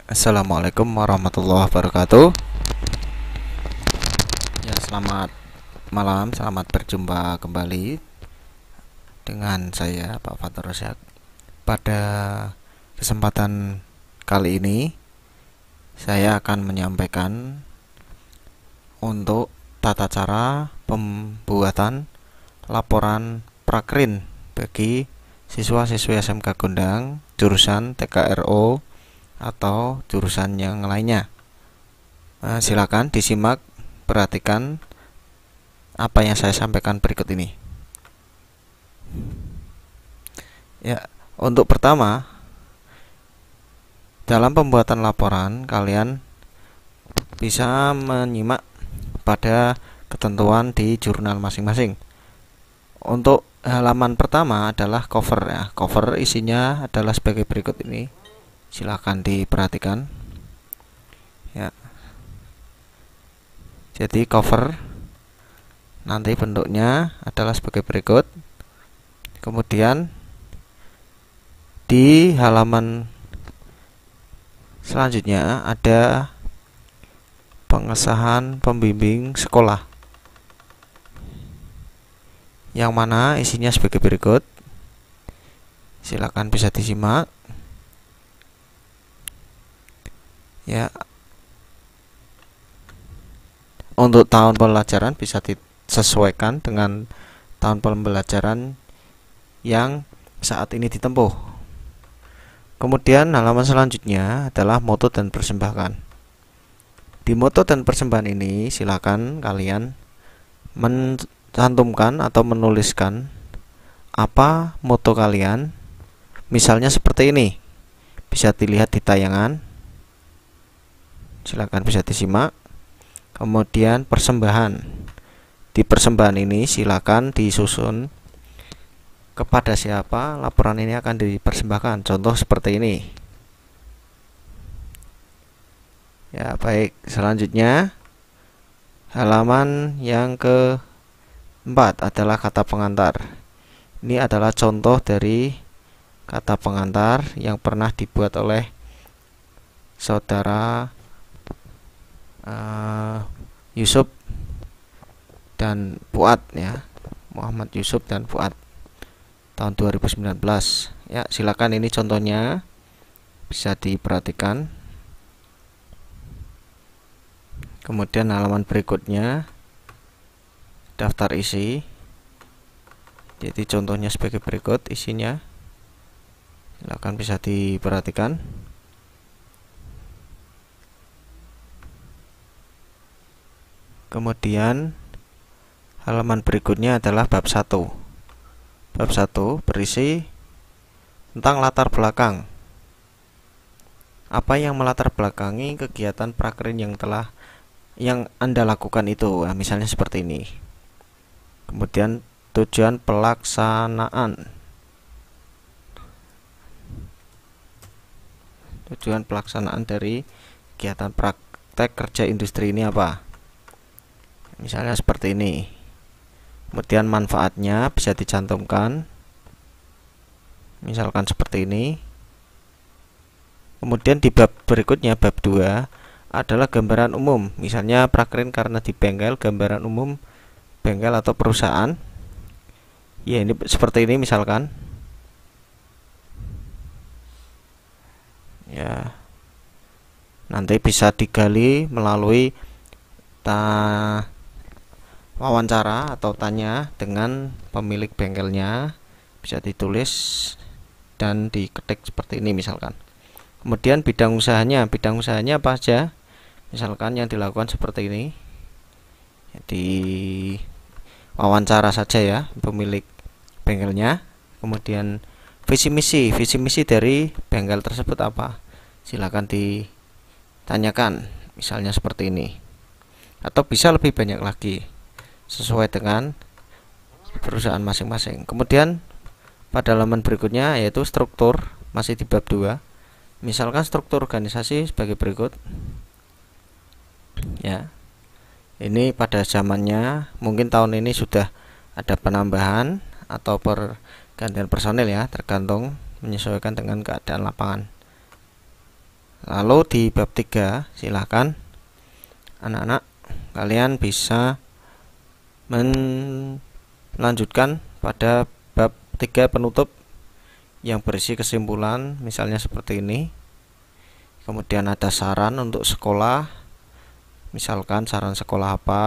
Assalamualaikum warahmatullahi wabarakatuh. Ya, selamat malam, selamat berjumpa kembali dengan saya Pak Fatur Rosyak. Pada kesempatan kali ini saya akan menyampaikan untuk tata cara pembuatan laporan prakrin bagi siswa-siswi SMK Gondang jurusan TKRO atau jurusan yang lainnya. Silakan disimak, perhatikan apa yang saya sampaikan berikut ini. Ya, untuk pertama, dalam pembuatan laporan kalian bisa menyimak pada ketentuan di jurnal masing-masing. Untuk halaman pertama adalah cover ya. Cover isinya adalah sebagai berikut ini. Silakan diperhatikan ya. Jadi cover nanti bentuknya adalah sebagai berikut. Kemudian di halaman selanjutnya ada pengesahan pembimbing sekolah, yang mana isinya sebagai berikut. Silakan bisa disimak ya. Untuk tahun pembelajaran bisa disesuaikan dengan tahun pembelajaran yang saat ini ditempuh. Kemudian halaman selanjutnya adalah moto dan persembahan. Di moto dan persembahan ini silakan kalian mencantumkan atau menuliskan apa moto kalian. Misalnya seperti ini, bisa dilihat di tayangan. Silakan bisa disimak. Kemudian persembahan. Di persembahan ini silakan disusun kepada siapa laporan ini akan dipersembahkan. Contoh seperti ini. Ya, baik. Selanjutnya halaman yang keempat adalah kata pengantar. Ini adalah contoh dari kata pengantar yang pernah dibuat oleh saudara Yusuf dan Fuad ya, Muhammad Yusuf dan Fuad tahun 2019 ya. Silakan, ini contohnya bisa diperhatikan. Kemudian halaman berikutnya daftar isi. Jadi contohnya sebagai berikut isinya. Silakan bisa diperhatikan. Kemudian halaman berikutnya adalah bab 1. Bab 1 berisi tentang latar belakang. Apa yang melatar belakangi kegiatan prakrin yang Anda lakukan itu. Nah, misalnya seperti ini. Kemudian tujuan pelaksanaan. Tujuan pelaksanaan dari kegiatan praktek kerja industri ini apa? Misalnya seperti ini. Kemudian manfaatnya bisa dicantumkan. Misalkan seperti ini. Kemudian di bab berikutnya, bab 2 adalah gambaran umum. Misalnya prakrin karena di bengkel, gambaran umum bengkel atau perusahaan. Ya, ini seperti ini misalkan. Ya. Nanti bisa digali melalui wawancara atau tanya dengan pemilik bengkelnya, bisa ditulis dan diketik seperti ini misalkan. Kemudian bidang usahanya apa aja, misalkan yang dilakukan seperti ini. Di wawancara saja ya pemilik bengkelnya. Kemudian visi misi dari bengkel tersebut apa, silakan ditanyakan, misalnya seperti ini. Atau bisa lebih banyak lagi sesuai dengan perusahaan masing-masing. Kemudian pada halaman berikutnya yaitu struktur, masih di bab 2. Misalkan struktur organisasi sebagai berikut ya. Ini pada zamannya, mungkin tahun ini sudah ada penambahan atau pergantian personil ya, tergantung menyesuaikan dengan keadaan lapangan. Lalu di bab 3 silahkan anak-anak kalian bisa melanjutkan pada bab 3 penutup yang berisi kesimpulan, misalnya seperti ini. Kemudian ada saran untuk sekolah, misalkan saran sekolah apa,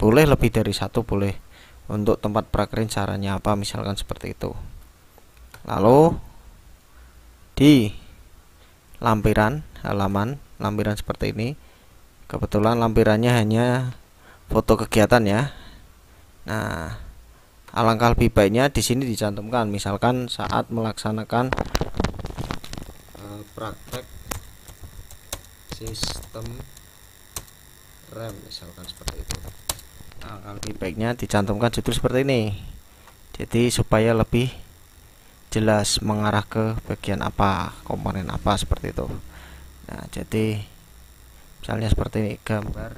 boleh lebih dari satu, boleh. Untuk tempat prakerin sarannya apa, misalkan seperti itu. Lalu di lampiran halaman, lampiran seperti ini, kebetulan lampirannya hanya foto kegiatan ya. Nah, alangkah lebih baiknya di sini dicantumkan, misalkan saat melaksanakan praktek sistem rem, misalkan seperti itu. Nah, lebih baiknya dicantumkan judul seperti ini, jadi supaya lebih jelas mengarah ke bagian apa, komponen apa, seperti itu. Nah, jadi misalnya seperti ini, gambar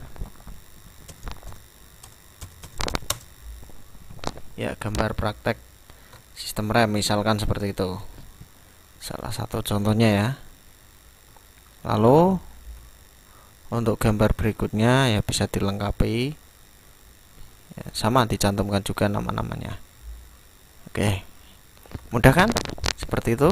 ya, gambar praktek sistem rem, misalkan seperti itu, salah satu contohnya ya. Lalu untuk gambar berikutnya ya bisa dilengkapi ya, sama dicantumkan juga nama-namanya. Oke, mudah kan? Seperti itu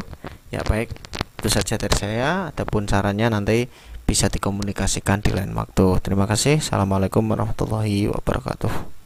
ya. Baik, itu saja dari saya. Adapun caranya nanti bisa dikomunikasikan di lain waktu. Terima kasih. Assalamualaikum warahmatullahi wabarakatuh.